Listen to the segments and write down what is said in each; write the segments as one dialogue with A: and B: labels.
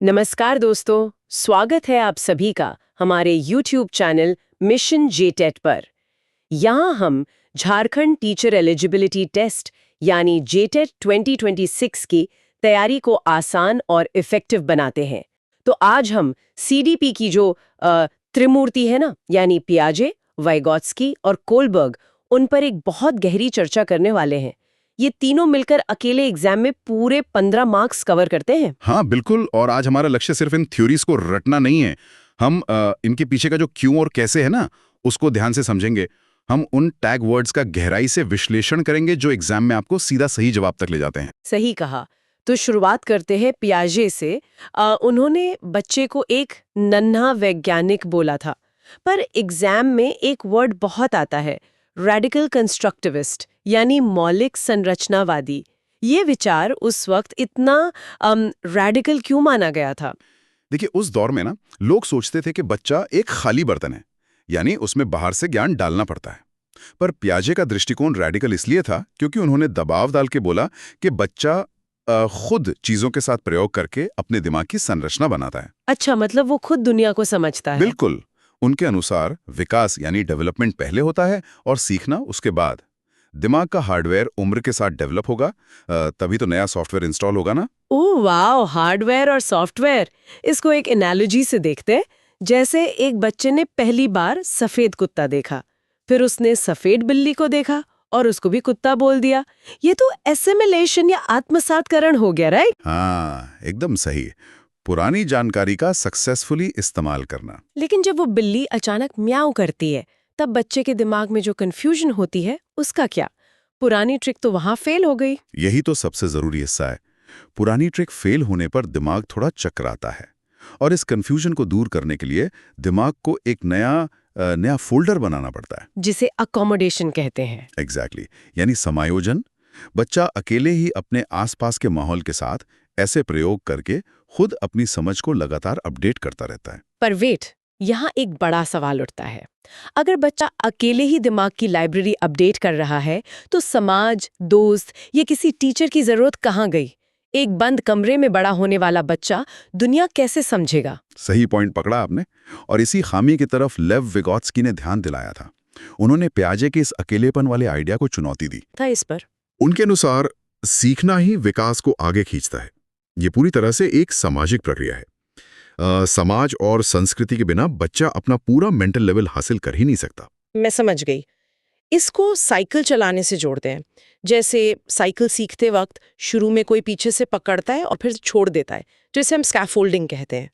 A: नमस्कार दोस्तों, स्वागत है आप सभी का हमारे YouTube चैनल मिशन जेटेट पर। यहाँ हम झारखंड टीचर एलिजिबिलिटी टेस्ट यानी जेटेट 2026 की तैयारी को आसान और इफेक्टिव बनाते हैं। तो आज हम CDP की जो त्रिमूर्ति है ना, यानी पियाजे, वाइगॉत्स्की और कोलबर्ग, उन पर एक बहुत गहरी चर्चा करने वाले हैं। ये तीनों मिलकर अकेले एग्जाम में पूरे 15 मार्क्स कवर करते हैं।
B: हाँ बिल्कुल। और आज हमारा लक्ष्य सिर्फ इन थ्योरीज को रटना नहीं है। हम इनके पीछे का जो क्यों और कैसे है ना, उसको ध्यान से समझेंगे। हम उन टैग वर्ड्स का गहराई से विश्लेषण करेंगे जो एग्जाम में आपको सीधा सही जवाब तक ले जाते हैं।
A: सही कहा। तो शुरुआत करते हैं पियाजे से। उन्होंने बच्चे को एक नन्हा वैज्ञानिक बोला था, पर एग्जाम में एक वर्ड बहुत आता है, रेडिकल कंस्ट्रक्टिविस्ट, यानी मौलिक संरचनावादी। ये विचार उस वक्त इतना रेडिकल क्यों माना गया था?
B: देखिए, उस दौर में ना लोग सोचते थे कि बच्चा एक खाली बर्तन है, यानी उसमें बाहर से ज्ञान डालना पड़ता है। पर पियाजे का दृष्टिकोण रेडिकल इसलिए था क्योंकि उन्होंने दबाव डाल के बोला कि बच्चा खुद चीजों के साथ प्रयोग करके अपने दिमाग की संरचना बनाता है।
A: अच्छा, मतलब वो खुद दुनिया को समझता है।
B: बिल्कुल। उनके अनुसार विकास यानी डेवलपमेंट पहले होता है और सीखना उसके बाद। दिमाग का हार्डवेयर उम्र के साथ डेवलप होगा, तभी तो नया सॉफ्टवेयर इंस्टॉल होगा ना।
A: ओह वाह, हार्डवेयर और सॉफ्टवेयर। इसको एक एनालॉजी से देखते हैं। जैसे एक बच्चे ने पहली बार सफेद कुत्ता देखा, फिर उसने सफेद बिल्ली को देखा और उसको भी कुत्ता बोल दिया। ये तो एसिमिलेशन या आत्मसातकरण हो गया, राइट?
B: हाँ एकदम सही। पुरानी जानकारी का सक्सेसफुली इस्तेमाल करना।
A: लेकिन जब वो बिल्ली अचानक म्याऊ करती है, तब बच्चे के दिमाग में जो कंफ्यूजन होती है, उसका क्या? पुरानी ट्रिक तो वहां फेल हो गई।
B: यही तो सबसे जरूरी हिस्सा है। पुरानी ट्रिक फेल होने पर दिमाग थोड़ा चकराता है, और इस कंफ्यूजन को दूर करने के लिए दिमाग को एक नया फोल्डर बनाना पड़ता है,
A: जिसे अकोमोडेशन कहते हैं।
B: एग्जैक्टली यानी समायोजन। बच्चा अकेले ही अपने आसपास के माहौल के साथ ऐसे प्रयोग करके खुद अपनी समझ को लगातार अपडेट करता रहता है।
A: पर वेट, यहाँ एक बड़ा सवाल उठता है। अगर बच्चा अकेले ही दिमाग की लाइब्रेरी अपडेट कर रहा है, तो समाज, दोस्त या किसी टीचर की जरूरत कहाँ गई? एक बंद कमरे में बड़ा होने वाला बच्चा दुनिया कैसे समझेगा?
B: सही पॉइंट पकड़ा आपने। और इसी खामी की तरफ लेव विगोत्स्की ने ध्यान दिलाया था। उन्होंने पियाजे के इस अकेलेपन वाले आइडिया को चुनौती दी
A: था इस पर।
B: उनके अनुसार सीखना ही विकास को आगे खींचता है। ये पूरी तरह से एक सामाजिक प्रक्रिया है। समाज और संस्कृति के बिना बच्चा अपना पूरा मेंटल लेवल हासिल कर ही नहीं सकता।
A: मैं समझ गई। इसको साइकिल चलाने से जोड़ते हैं। जैसे साइकिल सीखते वक्त शुरू में कोई पीछे से पकड़ता है और फिर छोड़ देता है, जिसे हम स्कैफोल्डिंग कहते हैं।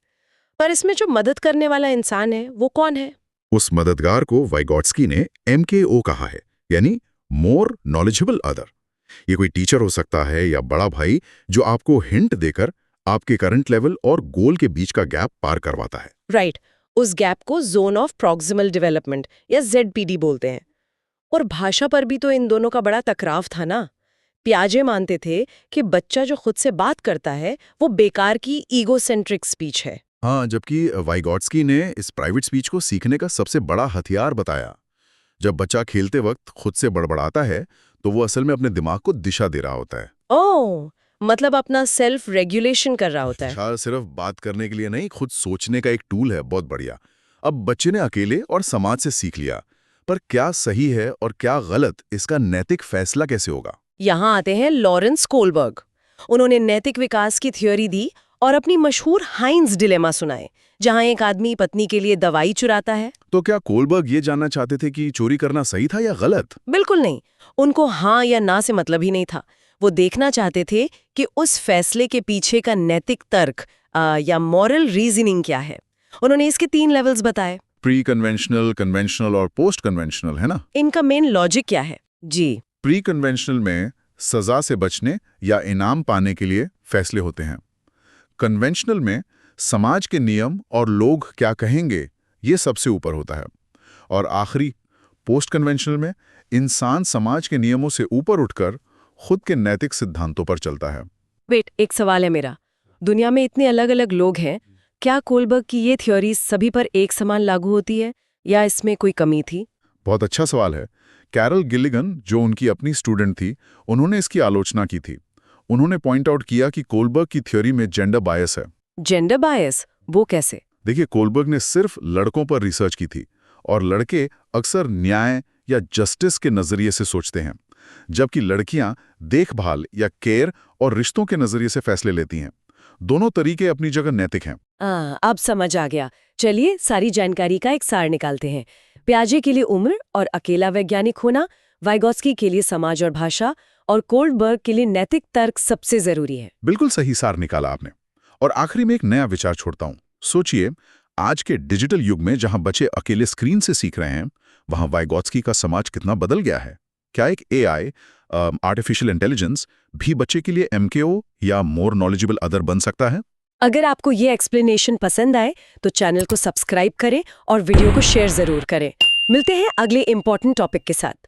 A: पर इसमें जो मदद करने वाला इंसान है, वो कौन है?
B: उस मददगार को वाइगॉट्स्की ने MKO कहा है, यानी मोर नॉलेजेबल अदर। ये कोई टीचर हो सकता है या बड़ा भाई जो आपको हिंट देकर आपके करंट लेवल और गोल के बीच का गैप पार करवाता है।
A: राइट। उस गैप को जोन ऑफ प्रॉक्सिमल डेवलपमेंट या ZPD बोलते हैं। और भाषा पर भी तो इन दोनों का बड़ा टकराव था ना। पियाजे मानते थे कि बच्चा जो खुद से बात करता है, वो बेकार की ईगोसेंट्रिक स्पीच है।
B: हाँ, जबकि वाइगॉट्स्की ने इस प्राइवेट स्पीच को सीखने का सबसे बड़ा हथियार बताया। जब बच्चा खेलते वक्त खुद से बड़बड़ाता है, तो वो असल में अपने दिमाग को दिशा दे रहा होता है।
A: ओह, मतलब अपना सेल्फ रेगुलेशन कर रहा होता है।
B: अच्छा, सिर्फ बात करने के लिए नहीं, खुद सोचने का एक टूल है। बहुत बढ़िया। अब बच्चे ने अकेले और समाज से सीख लिया, पर क्या सही है और क्या गलत, इसका नैतिक फैसला कैसे होगा?
A: यहाँ आते हैं लॉरेंस कोलबर्ग। उन्होंने नैतिक विकास की थ्योरी दी और अपनी मशहूर हाइंस डिलेमा सुनाए, जहाँ एक आदमी पत्नी के लिए दवाई चुराता है।
B: तो क्या कोलबर्ग ये जानना चाहते थे कि चोरी करना सही था या गलत?
A: बिल्कुल नहीं। उनको हाँ या ना से मतलब ही नहीं था। वो देखना चाहते थे कि उस फैसले के पीछे का नैतिक तर्क या मॉरल रीजनिंग क्या है। उन्होंने इसके 3 लेवल्स बताए।
B: प्री कन्वेंशनल, कन्वेंशनल और पोस्ट कन्वेंशनल, है ना?
A: इनका मेन लॉजिक क्या है? जी।
B: प्री कन्वेंशनल में सजा से बचने या इनाम पाने के लिए फैसले होते हैं। कन्वेंशनल में समाज के नियम और लोग क्या कहेंगे, ये सबसे ऊपर होता है। और आखिरी पोस्ट कन्वेंशनल में इंसान समाज के नियमों से ऊपर उठकर खुद के नैतिक सिद्धांतों पर चलता है।
A: वेट, एक सवाल है मेरा। दुनिया में इतने अलग अलग लोग हैं, क्या कोलबर्ग की ये थ्योरी सभी पर एक समान लागू होती है या इसमें कोई कमी थी?
B: बहुत अच्छा सवाल है। कैरल गिलिगन, जो उनकी अपनी स्टूडेंट थी, उन्होंने इसकी आलोचना की थी। उन्होंने पॉइंट आउट किया कि कोलबर्ग की थ्योरी में जेंडर बायस है।
A: जेंडर बायस, वो कैसे?
B: देखिए, कोलबर्ग ने सिर्फ लड़कों पर रिसर्च की थी और लड़के अक्सर न्याय या जस्टिस के नजरिए से सोचते हैं, जबकि लड़कियां देखभाल या केयर और रिश्तों के नजरिए से फैसले लेती हैं। दोनों तरीके अपनी जगह नैतिक हैं।
A: अब समझ आ गया। चलिए सारी जानकारी का एक सार निकालते हैं। पियाजे के लिए उम्र और अकेला वैज्ञानिक होना, वाइगोत्स्की के लिए समाज और भाषा, और कोल्डबर्ग के लिए नैतिक तर्क सबसे जरूरी है।
B: बिल्कुल सही सार निकाला आपने। और आखिरी में एक नया विचार छोड़ता हूं। सोचिए, आज के डिजिटल युग में जहां बच्चे अकेले स्क्रीन से सीख रहे हैं, वहां वाइगोत्स्की का समाज कितना बदल गया है। क्या एक एआई, आर्टिफिशियल इंटेलिजेंस, भी बच्चे के लिए एमकेओ या मोर नॉलेजेबल अदर बन सकता है?
A: अगर आपको ये एक्सप्लेनेशन पसंद आए तो चैनल को सब्सक्राइब करें और वीडियो को शेयर जरूर करें। मिलते हैं अगले इंपॉर्टेंट टॉपिक के साथ।